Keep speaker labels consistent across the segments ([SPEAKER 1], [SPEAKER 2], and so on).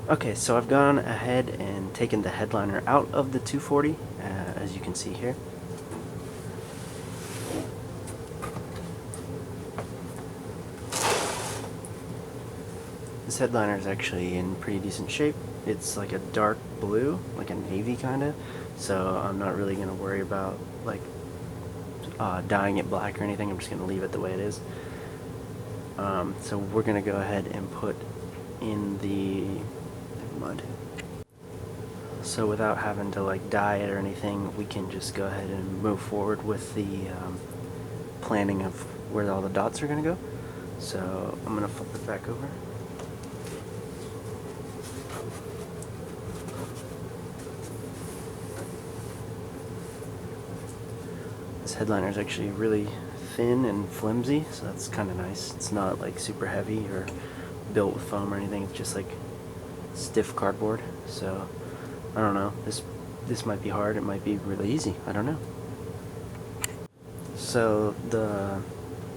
[SPEAKER 1] Okay, so I've gone ahead and taken the headliner out of the 240, as you can see here. This headliner is actually in pretty decent shape. It's like a dark blue, like a navy kind of, so I'm not really going to worry about like dyeing it black or anything. I'm just going to leave it the way it is. So we're going to go ahead and put in the mud. So without having to like dye it or anything, we can just go ahead and move forward with the planning of where all the dots are going to go. So I'm going to flip it back over. This headliner is actually really thin and flimsy, so that's kind of nice. It's not like super heavy or built with foam or anything. It's just like stiff cardboard. So I don't know. This might be hard. It might be really easy. I don't know. So the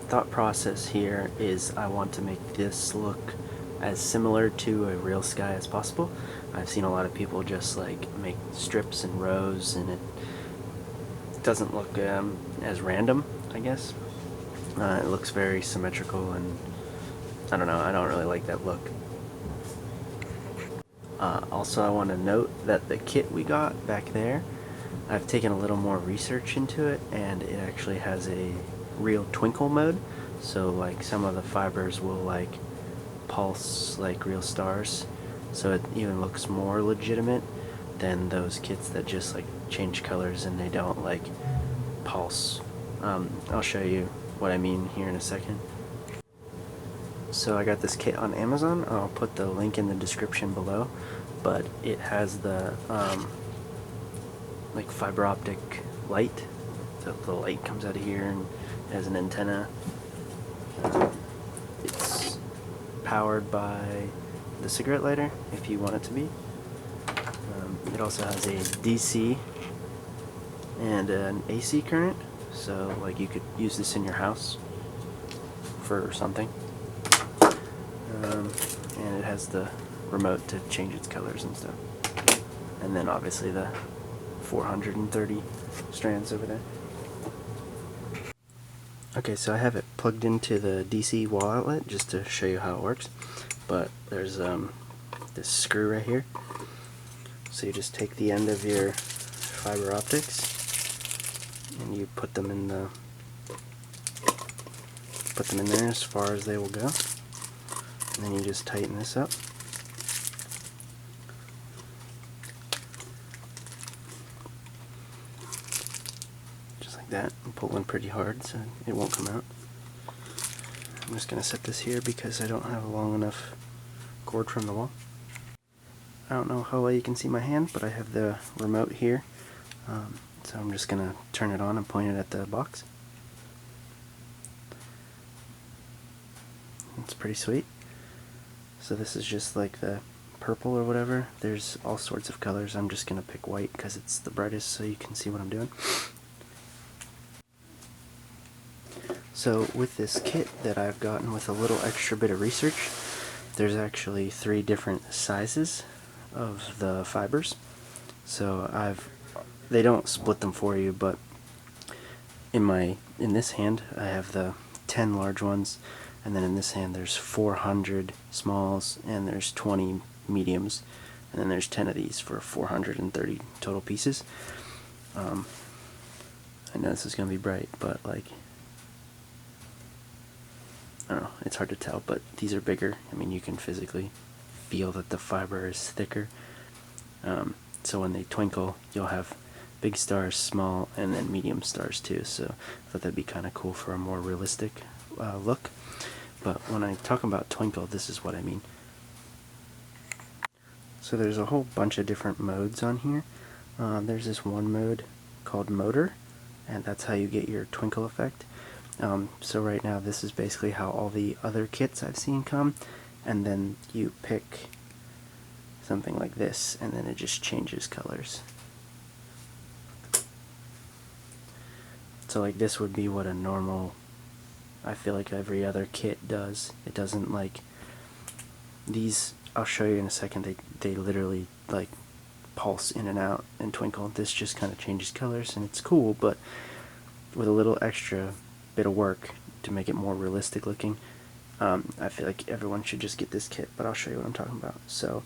[SPEAKER 1] thought process here is I want to make this look as similar to a real sky as possible. I've seen a lot of people just like make strips and rows, and it doesn't look as random, I guess. It looks very symmetrical, and I don't know, I don't really like that look. Also, I want to note that the kit we got back there, I've taken a little more research into it, and it actually has a real twinkle mode. So like some of the fibers will like pulse like real stars, so it even looks more legitimate than those kits that just like change colors and they don't like pulse. I'll show you what I mean here in a second. So I got this kit on Amazon. I'll put the link in the description below, but it has the like fiber optic light. The light comes out of here and it has an antenna. It's powered by the cigarette lighter if you want it to be. It also has a DC and an AC current, so like you could use this in your house for something. And it has the remote to change its colors and stuff. And then obviously the 430 strands over there. Okay, so I have it plugged into the DC wall outlet just to show you how it works. But there's this screw right here. So you just take the end of your fiber optics and you put them in there as far as they will go. And then you just tighten this up. Just like that, and pull in pretty hard so it won't come out. I'm just going to set this here because I don't have a long enough cord from the wall. I don't know how well you can see my hand, but I have the remote here. So I'm just going to turn it on and point it at the box. It's pretty sweet. So this is just like the purple or whatever. There's all sorts of colors. I'm just going to pick white because it's the brightest so you can see what I'm doing. So with this kit that I've gotten with a little extra bit of research, there's actually 3 different sizes of the fibers. So they don't split them for you, but in this hand I have the 10 large ones, and then in this hand there's 400 smalls and there's 20 mediums, and then there's 10 of these for 430 total pieces. I know this is gonna be bright, but like, I don't know, it's hard to tell, but these are bigger. I mean, you can physically feel that the fiber is thicker. So when they twinkle, you'll have big stars, small, and then medium stars too. So I thought that'd be kind of cool for a more realistic look. But when I talk about twinkle, this is what I mean. So there's a whole bunch of different modes on here. There's this one mode called motor, and that's how you get your twinkle effect. So right now this is basically how all the other kits I've seen come, and then you pick something like this and then it just changes colors. So like this would be what a normal, I feel like every other kit does. It doesn't like, these I'll show you in a second. They literally like pulse in and out and twinkle. This just kind of changes colors and it's cool, but with a little extra bit of work to make it more realistic looking. I feel like everyone should just get this kit, but I'll show you what I'm talking about. So,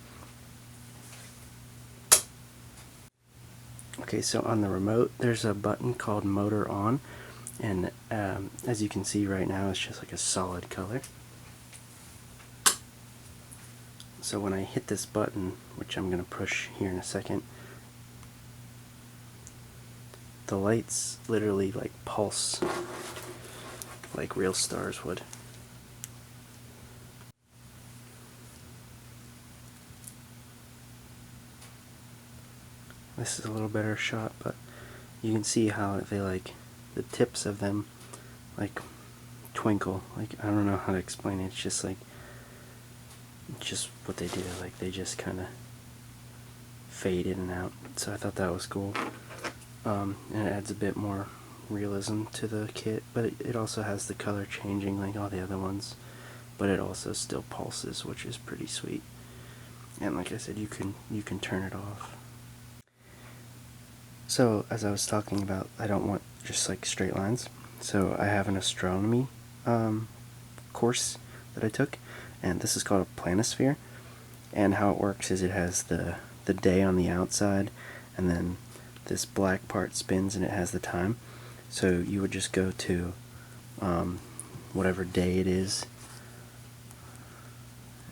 [SPEAKER 1] okay, so on the remote, there's a button called Motor On, and as you can see right now, it's just like a solid color. So when I hit this button, which I'm going to push here in a second, the lights literally like pulse like real stars would. This is a little better shot, but you can see how they like, the tips of them like twinkle. Like, I don't know how to explain it. It's just like, just what they do. Like, they just kind of fade in and out. So I thought that was cool. And it adds a bit more realism to the kit, but it also has the color changing like all the other ones, but it also still pulses, which is pretty sweet. And like I said, you can turn it off. So as I was talking about, I don't want just like straight lines. So I have an astronomy course that I took, and this is called a Planisphere. And how it works is it has the day on the outside, and then this black part spins and it has the time. So you would just go to whatever day it is,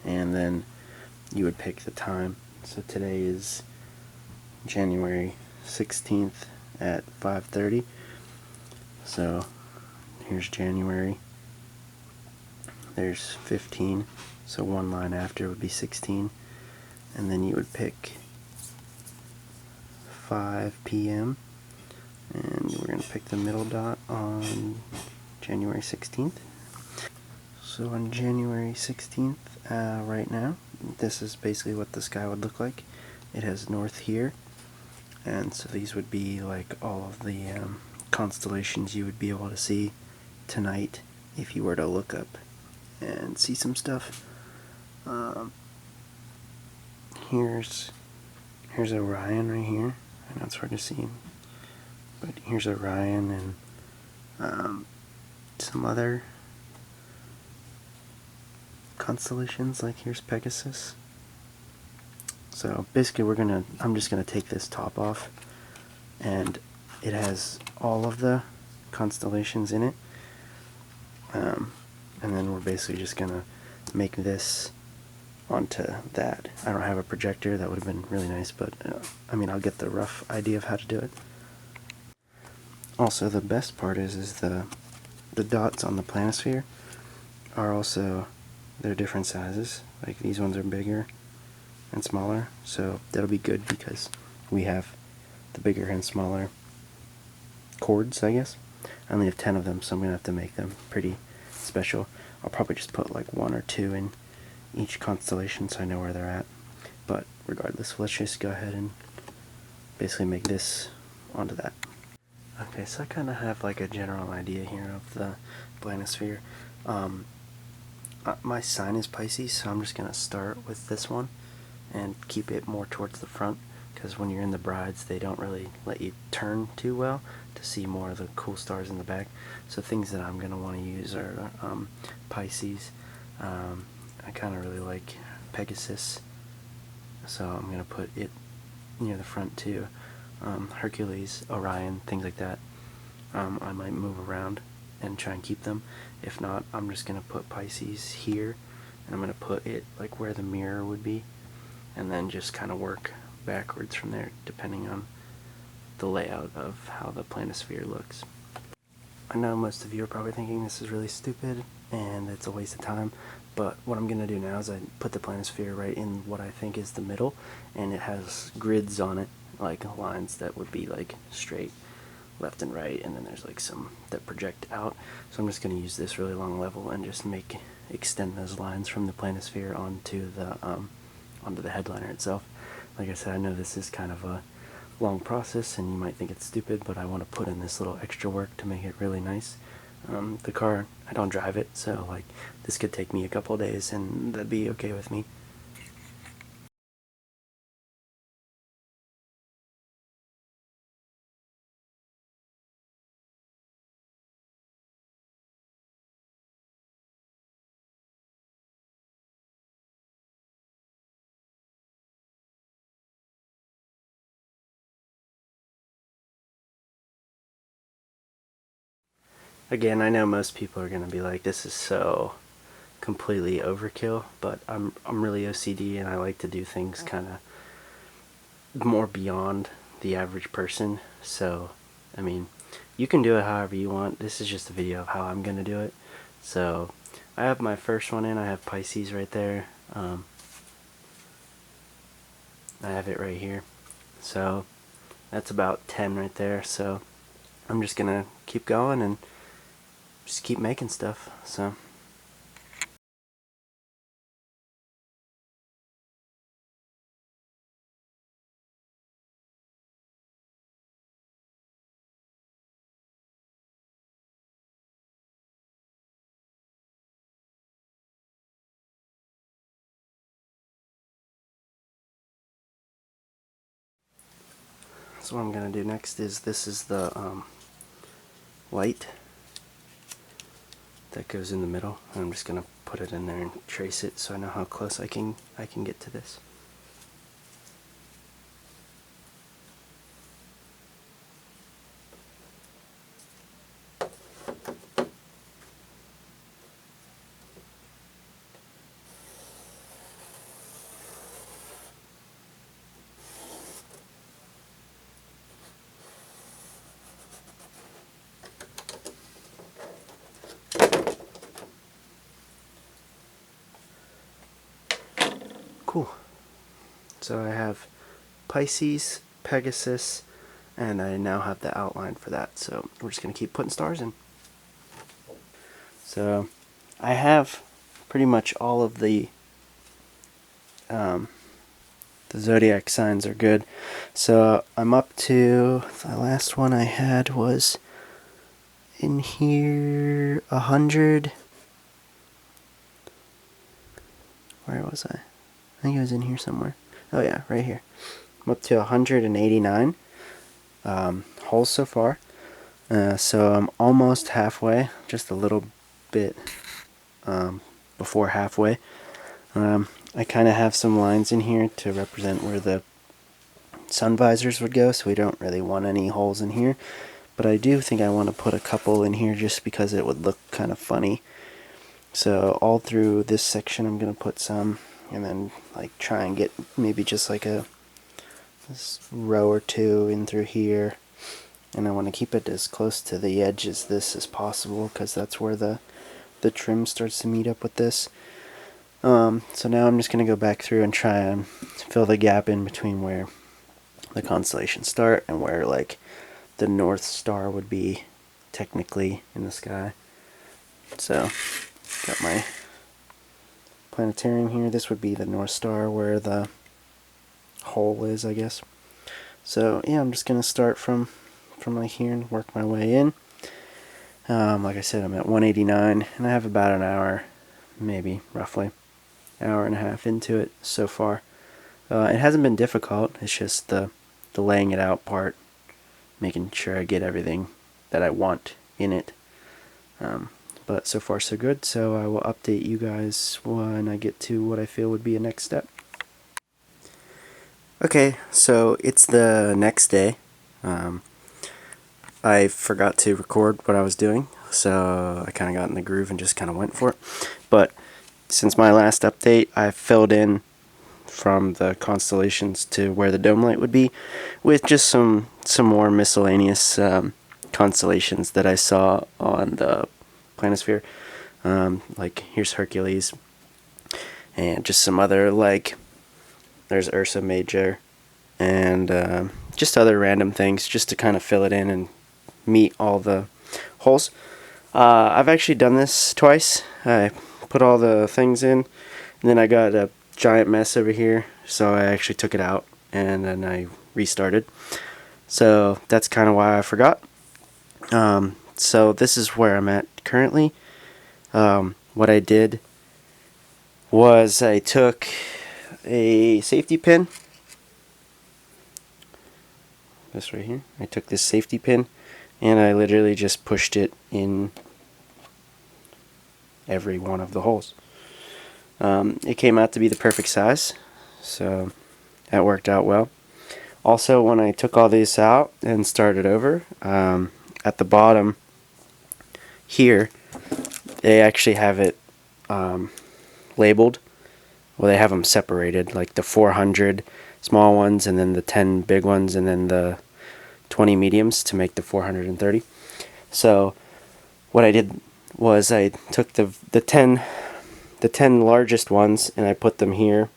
[SPEAKER 1] and then you would pick the time. So today is January 16th at 5:30. So here's January. There's 15. So one line after would be 16. And then you would pick 5 p.m. and we're going to pick the middle dot on January 16th. So on January 16th, right now, this is basically what the sky would look like. It has north here, and so these would be like all of the constellations you would be able to see tonight if you were to look up and see some stuff. Here's Orion right here. I know it's hard to see, but here's Orion and some other constellations, like here's Pegasus. So basically I'm just gonna take this top off, and it has all of the constellations in it, and then we're basically just gonna make this onto that. I don't have a projector. That would have been really nice, but I mean, I'll get the rough idea of how to do it. Also, the best part is the dots on the Planisphere are also, they're different sizes. Like these ones are bigger and smaller, so that'll be good because we have the bigger and smaller chords, I guess. I only have 10 of them, so I'm gonna have to make them pretty special. I'll probably just put like 1 or 2 in each constellation so I know where they're at. But regardless, let's just go ahead and basically make this onto that. Okay, so I kind of have like a general idea here of the Planisphere. My sign is Pisces, so I'm just going to start with this one and keep it more towards the front, because when you're in the brides, they don't really let you turn too well to see more of the cool stars in the back. So things that I'm going to want to use are Pisces. I kind of really like Pegasus, so I'm going to put it near the front too. Hercules, Orion, things like that. I might move around and try and keep them. If not, I'm just going to put Pisces here, and I'm going to put it like where the mirror would be, and then just kind of work backwards from there depending on the layout of how the Planisphere looks. I know most of you are probably thinking this is really stupid and it's a waste of time, but what I'm going to do now is I put the Planisphere right in what I think is the middle, and it has grids on it, like lines that would be like straight left and right, and then there's like some that project out. So I'm just going to use this really long level and just extend those lines from the Planisphere onto the headliner itself. Like I said, I know this is kind of a long process and you might think it's stupid, but I want to put in this little extra work to make it really nice. The car, I don't drive it, so like this could take me a couple of days and that'd be okay with me. Again, I know most people are going to be like, this is so completely overkill, but I'm really OCD and I like to do things kind of more beyond the average person. So, I mean, you can do it however you want. This is just a video of how I'm going to do it. So, I have my first one in. I have Pisces right there. I have it right here. So, that's about 10 right there. So, I'm just going to keep going and just keep making stuff. So. So what I'm going to do next is, this is the light that goes in the middle. I'm just going to put it in there and trace it so I know how close I can get to this. Cool. So I have Pisces, Pegasus, and I now have the outline for that. So we're just going to keep putting stars in. So I have pretty much all of the zodiac signs are good. So I'm up to, the last one I had was in here 100. Where was I? I think it was in here somewhere. Oh yeah, right here. I'm up to 189 holes so far. So I'm almost halfway, just a little bit before halfway. I kind of have some lines in here to represent where the sun visors would go, so we don't really want any holes in here. But I do think I want to put a couple in here just because it would look kind of funny. So all through this section I'm going to put some, and then like try and get maybe just like this row or two in through here. And I want to keep it as close to the edge as this as possible, because that's where the trim starts to meet up with this. So now I'm just going to go back through and try and fill the gap in between where the constellations start and where like the North Star would be technically in the sky. So got my planetarium here. This would be the North Star where the hole is, I guess. So yeah, I'm just going to start from like here and work my way in. Like I said, I'm at 189 and I have about an hour, maybe roughly hour and a half into it so far. It hasn't been difficult. It's just the laying it out part, making sure I get everything that I want in it. But so far so good, so I will update you guys when I get to what I feel would be a next step. Okay, so it's the next day. I forgot to record what I was doing, so I kind of got in the groove and just kind of went for it. But since my last update, I filled in from the constellations to where the dome light would be, with just some more miscellaneous constellations that I saw on the Planisphere. Like here's Hercules, and just some other, like there's Ursa Major, and just other random things just to kind of fill it in and meet all the holes. I've actually done this twice. I put all the things in, and then I got a giant mess over here, so I actually took it out and then I restarted. So that's kind of why I forgot. So this is where I'm at currently. What I did was I took a safety pin, this right here. I took this safety pin and I literally just pushed it in every one of the holes. It came out to be the perfect size, so that worked out well. Also, when I took all these out and started over, at the bottom here, they actually have it labeled. Well, they have them separated, like the 400 small ones, and then the 10 big ones, and then the 20 mediums to make the 430. So what I did was I took the 10 largest ones and I put them here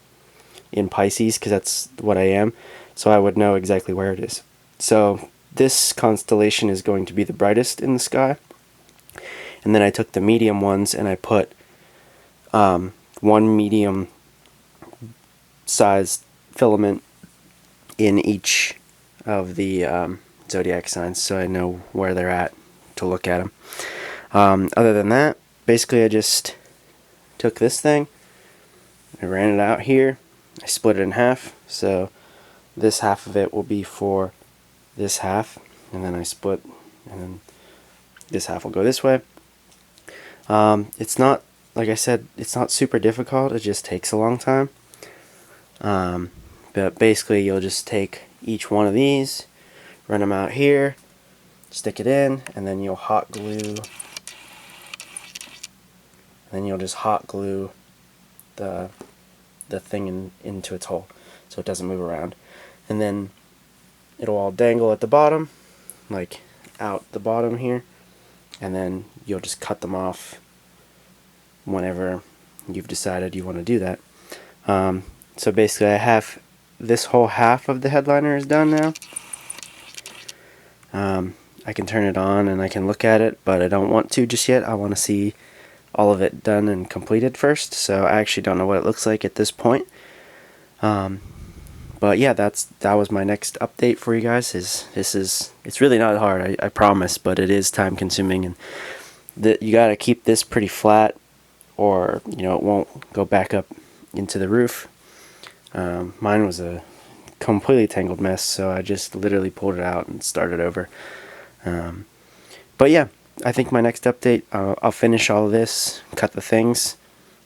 [SPEAKER 1] in Pisces, because that's what I am, so I would know exactly where it is. So this constellation is going to be the brightest in the sky, and then I took the medium ones and I put one medium sized filament in each of the zodiac signs, so I know where they're at to look at them. Other than that, basically I just took this thing, I ran it out here, I split it in half, so this half of it will be for this half, and then I split, and then this half will go this way. It's not, like I said, it's not super difficult, it just takes a long time. But basically you'll just take each one of these, run them out here, stick it in, and then you'll hot glue, then you'll just hot glue the thing into its hole so it doesn't move around. And then it'll all dangle at the bottom, like out the bottom here, and then you'll just cut them off whenever you've decided you want to do that. So basically I have this whole half of the headliner is done now. I can turn it on and I can look at it, but I don't want to just yet. I want to see all of it done and completed first, so I actually don't know what it looks like at this point. But yeah, that was my next update for you guys. It's really not hard, I promise, but it is time consuming, and you gotta keep this pretty flat, or it won't go back up into the roof. Mine was a completely tangled mess, so I just literally pulled it out and started over. But yeah, I think my next update, I'll finish all of this, cut the things,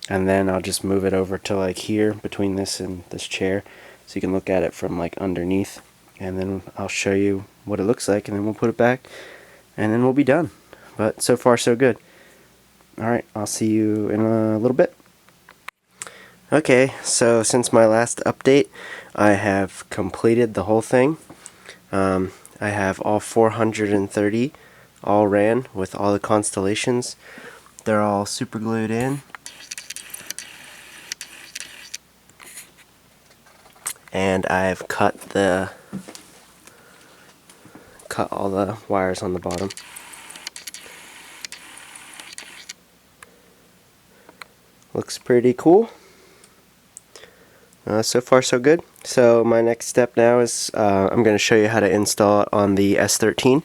[SPEAKER 1] and then I'll just move it over to like here between this and this chair, so you can look at it from like underneath, and then I'll show you what it looks like, and then we'll put it back, and then we'll be done. But so far so good. Alright, I'll see you in a little bit. Okay, so since my last update, I have completed the whole thing. I have all 430 all ran with all the constellations. They're all super glued in. And I've cut all the wires on the bottom. Looks pretty cool. So far so good. So my next step now is I'm going to show you how to install it on the S13.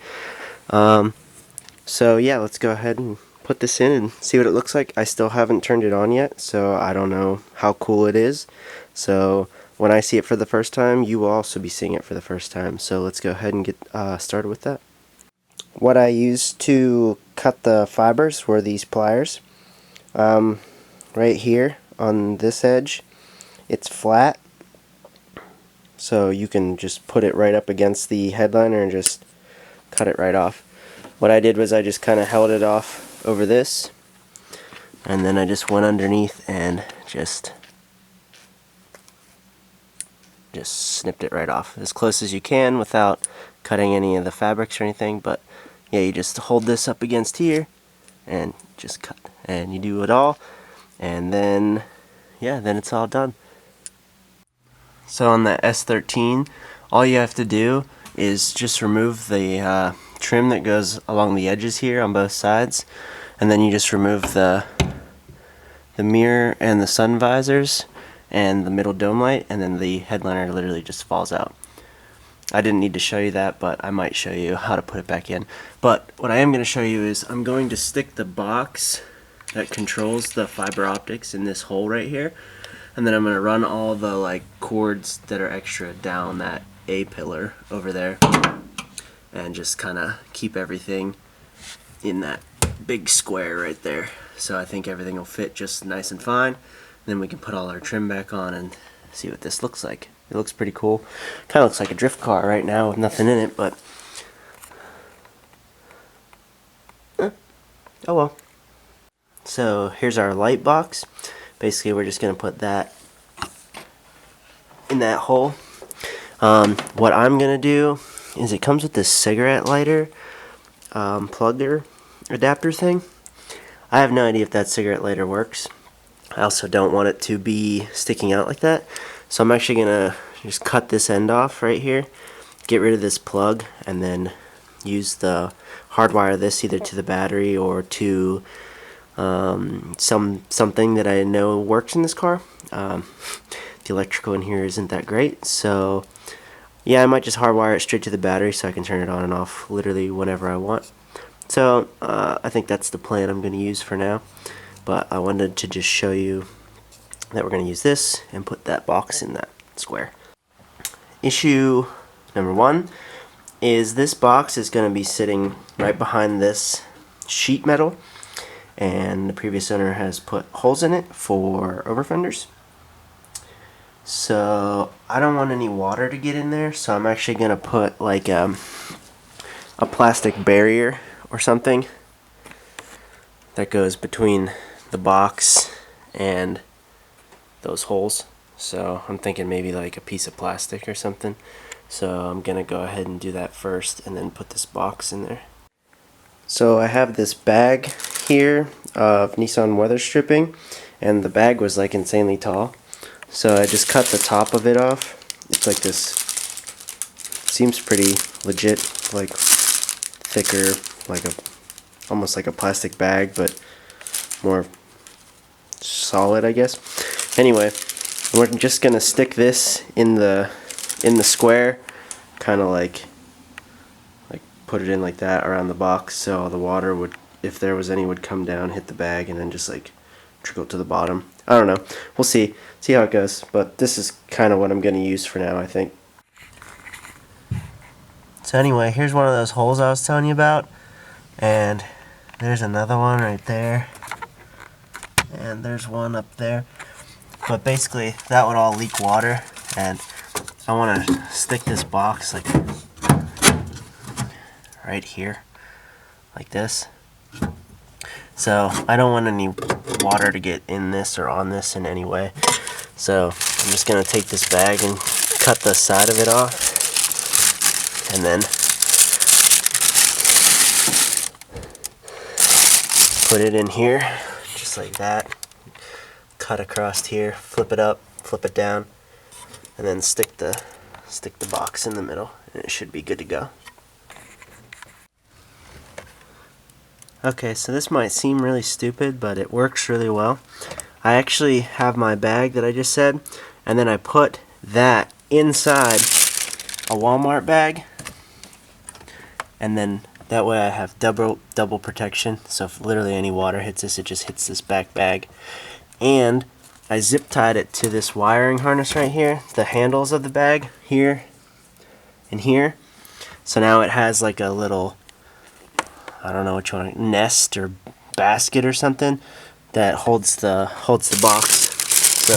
[SPEAKER 1] So yeah, let's go ahead and put this in and see what it looks like. I still haven't turned it on yet, so I don't know how cool it is. So when I see it for the first time, you will also be seeing it for the first time. So let's go ahead and get started with that. What I used to cut the fibers were these pliers. Right here on this edge, it's flat, so you can just put it right up against the headliner and just cut it right off. What I did was I just kind of held it off over this, and then I just went underneath and just snipped it right off as close as you can without cutting any of the fabrics or anything. But yeah, you just hold this up against here and just cut, and you do it all, and then yeah, then it's all done. So on the S13, all you have to do is just remove the trim that goes along the edges here on both sides, and then you just remove the mirror and the sun visors and the middle dome light, and then the headliner literally just falls out. I didn't need to show you that, but I might show you how to put it back in. But what I am going to show you is I'm going to stick the box that controls the fiber optics in this hole right here, and then I'm going to run all the cords that are extra down that A pillar over there, and just kind of keep everything in that big square right there. So I think everything will fit just nice and fine. Then we can put all our trim back on and see what this looks like. It looks pretty cool. Kind of looks like a drift car right now with nothing in it, but Oh well. So here's our light box. Basically we're just going to put that in that hole. What I'm going to do is it comes with this cigarette lighter plugger adapter thing. I have no idea if that cigarette lighter works. I also don't want it to be sticking out like that. So I'm actually going to just cut this end off right here, get rid of this plug, and then use the hardwire this either to the battery or to something that I know works in this car. The electrical in here isn't that great, so yeah, I might just hardwire it straight to the battery so I can turn it on and off literally whenever I want. So I think that's the plan I'm going to use for now, but I wanted to just show you that we're going to use this and put that box in that square. Issue number one is this box is going to be sitting right behind this sheet metal, and the previous owner has put holes in it for over fenders. So I don't want any water to get in there, so I'm actually going to put like a plastic barrier or something that goes between the box and those holes. So I'm thinking maybe like a piece of plastic or something. So I'm gonna go ahead and do that first and then put this box in there. So I have this bag here of Nissan weather stripping, and the bag was like insanely tall. So I just cut the top of it off. It's like this, seems pretty legit, like thicker, like almost like a plastic bag, but more solid, I guess. Anyway, we're just gonna stick this in the square, kind of like put it in like that around the box, so the water would, if there was any, would come down, hit the bag, and then just like trickle to the bottom. I don't know. We'll see how it goes, but this is kind of what I'm gonna use for now, I think. So anyway, here's one of those holes I was telling you about, and there's another one right there, and there's one up there. But basically, that would all leak water, and I want to stick this box like right here, like this. So I don't want any water to get in this or on this in any way. So I'm just going to take this bag and cut the side of it off, and then put it in here, just like that. Cut across here, flip it up, flip it down, and then stick the box in the middle, and it should be good to go. Okay, so this might seem really stupid, but it works really well. I actually have my bag that I just said, and then I put that inside a Walmart bag, and then that way I have double protection, so if literally any water hits this, it just hits this back bag. And I zip tied it to this wiring harness right here, the handles of the bag here and here. So now it has like a little, I don't know which one, nest or basket or something that holds the box. So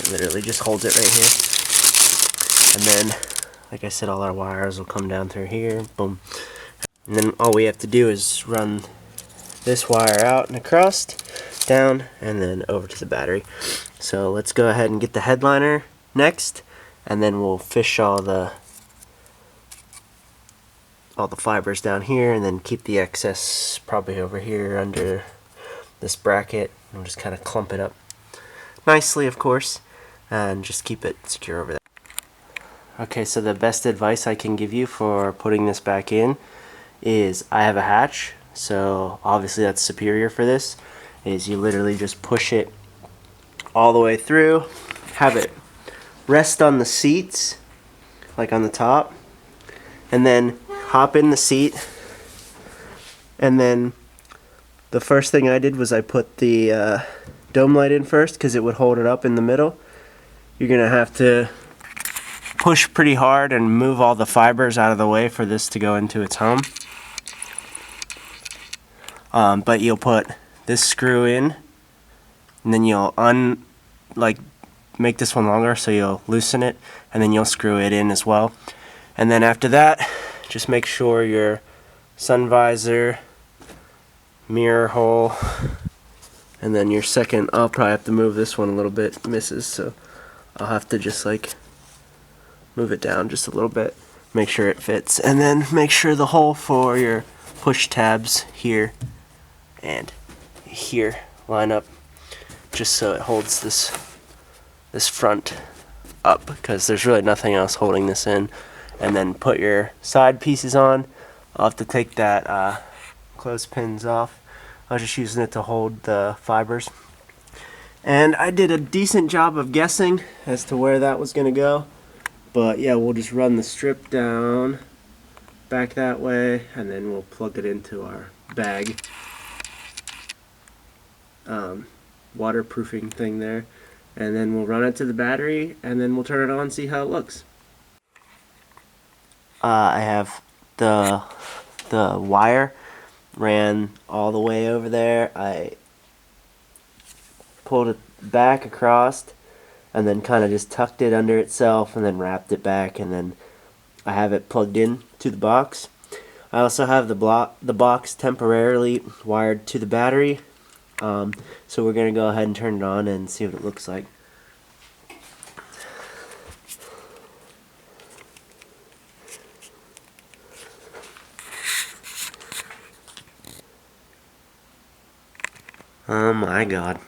[SPEAKER 1] it literally just holds it right here. And then, like I said, all our wires will come down through here, boom. And then all we have to do is run this wire out and across, down, and then over to the battery. So let's go ahead and get the headliner next, and then we'll fish all the fibers down here, and then keep the excess probably over here under this bracket, and just kind of clump it up nicely, of course, and just keep it secure over there. Okay, so the best advice I can give you for putting this back in is, I have a hatch, so obviously that's superior for this, is you literally just push it all the way through, have it rest on the seats, like on the top, and then hop in the seat. And then the first thing I did was I put the dome light in first, because it would hold it up in the middle. You're gonna have to push pretty hard and move all the fibers out of the way for this to go into its home. But you'll put this screw in, and then you'll make this one longer, so you'll loosen it, and then you'll screw it in as well. And then after that, just make sure your sun visor mirror hole. And then your second, I'll probably have to move this one a little bit, it misses, so I'll have to just like move it down just a little bit, make sure it fits, and then make sure the hole for your push tabs here and here line up, just so it holds this front up, because there's really nothing else holding this in. And then put your side pieces on. I'll have to take that clothespins off. I was just using it to hold the fibers. And I did a decent job of guessing as to where that was going to go. But yeah, we'll just run the strip down back that way, and then we'll plug it into our bag waterproofing thing there. And then we'll run it to the battery, and then we'll turn it on and see how it looks. I have the wire ran all the way over there. I pulled it back across and then kind of just tucked it under itself and then wrapped it back, and then I have it plugged in to the box. I also have the box temporarily wired to the battery, so we're going to go ahead and turn it on and see what it looks like. Oh my god.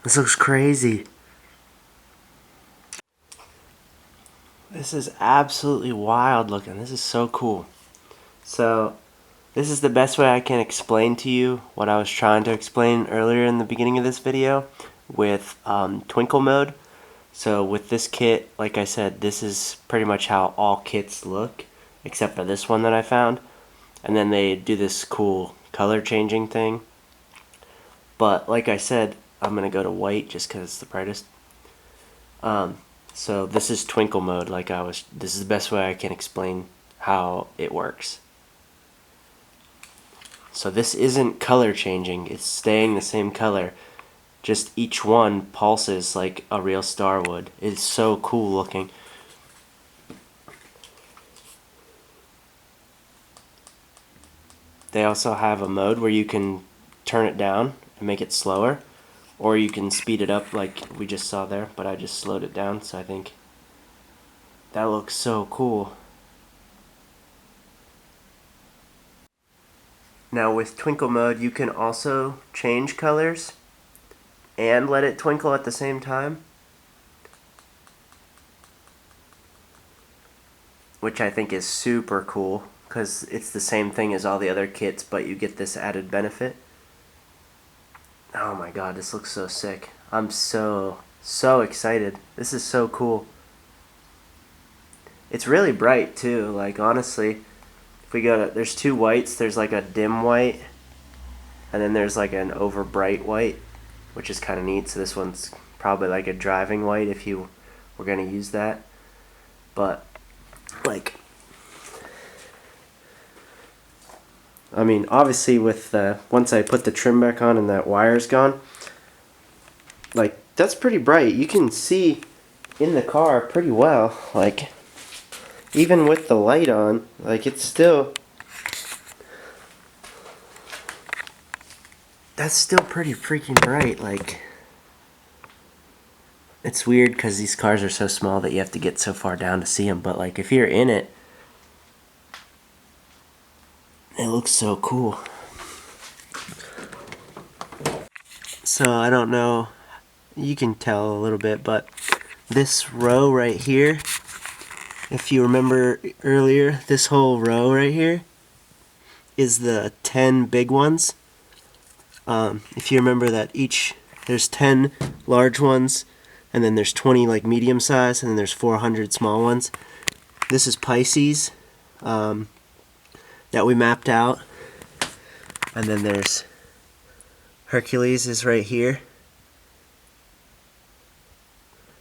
[SPEAKER 1] This looks crazy. This is absolutely wild looking. This is so cool. So, this is the best way I can explain to you what I was trying to explain earlier in the beginning of this video with twinkle mode. So with this kit, like I said, this is pretty much how all kits look, except for this one that I found. And then they do this cool color changing thing. But like I said, I'm going to go to white just because it's the brightest. So this is twinkle mode. This is the best way I can explain how it works. So this isn't color changing, it's staying the same color. Just each one pulses like a real star would. It's so cool looking. They also have a mode where you can turn it down and make it slower, or you can speed it up like we just saw there, but I just slowed it down, so I think that looks so cool. Now with twinkle mode, you can also change colors and let it twinkle at the same time, which I think is super cool, because it's the same thing as all the other kits, but you get this added benefit. Oh my god, this looks so sick. I'm so excited. This is so cool. It's really bright too, like honestly, if we go to, there's two whites, there's like a dim white, and then there's like an over bright white, which is kind of neat. So this one's probably like a driving white if you were going to use that. But like, I mean, obviously with once I put the trim back on and that wire's gone, like that's pretty bright. You can see in the car pretty well, like even with the light on, like it's still, that's still pretty freaking bright. Like, it's weird because these cars are so small that you have to get so far down to see them, but like if you're in it, it looks so cool. So I don't know, you can tell a little bit, but this row right here, if you remember earlier, this whole row right here is the 10 big ones. If you remember that there's 10 large ones, and then there's 20 like medium size, and then there's 400 small ones. This is Pisces that we mapped out, and then there's Hercules is right here,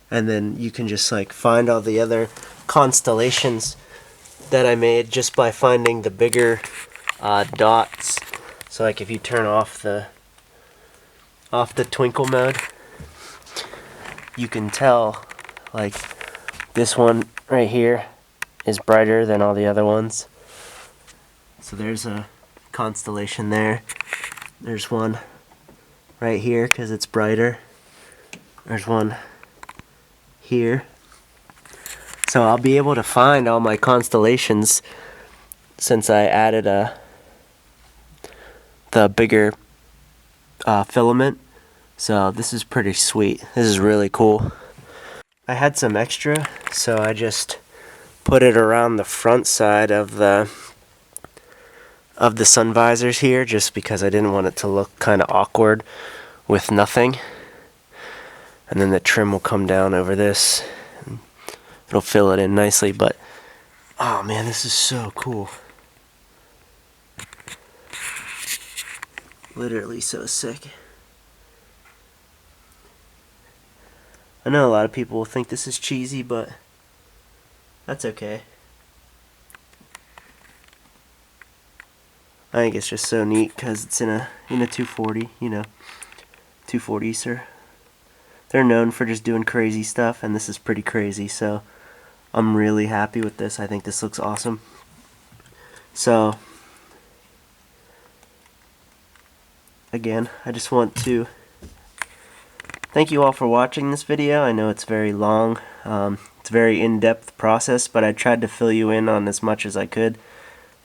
[SPEAKER 1] and then you can just like find all the other constellations that I made just by finding the bigger dots. So like if you turn off the twinkle mode, you can tell like this one right here is brighter than all the other ones. So there's a Constellation there. There's one right here because it's brighter. There's one here. So I'll be able to find all my constellations since I added the bigger filament. So this is pretty sweet. This is really cool. I had some extra, so I just put it around the front side of the sun visors here, just because I didn't want it to look kind of awkward with nothing. And then the trim will come down over this. It'll fill it in nicely, but oh man, this is so cool. Literally so sick. I know a lot of people will think this is cheesy, but that's okay. I think it's just so neat because it's in a 240, 240s are, they're known for just doing crazy stuff, and this is pretty crazy, so I'm really happy with this. I think this looks awesome. So again, I just want to thank you all for watching this video. I know it's very long. It's a very in-depth process, but I tried to fill you in on as much as I could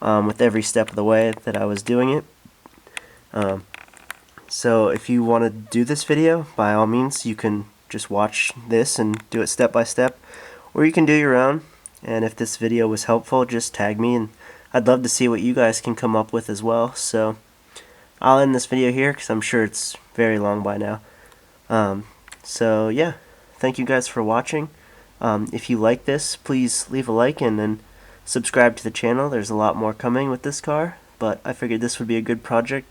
[SPEAKER 1] with every step of the way that I was doing it. So if you want to do this video, by all means, you can just watch this and do it step by step, or you can do your own. And if this video was helpful, just tag me, and I'd love to see what you guys can come up with as well. So I'll end this video here because I'm sure it's very long by now. So yeah, thank you guys for watching. If you like this, please leave a like and then subscribe to the channel. There's a lot more coming with this car, but I figured this would be a good project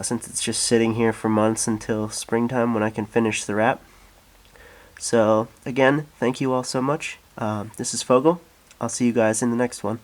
[SPEAKER 1] since it's just sitting here for months until springtime when I can finish the wrap. So again, thank you all so much. This is Fogel. I'll see you guys in the next one.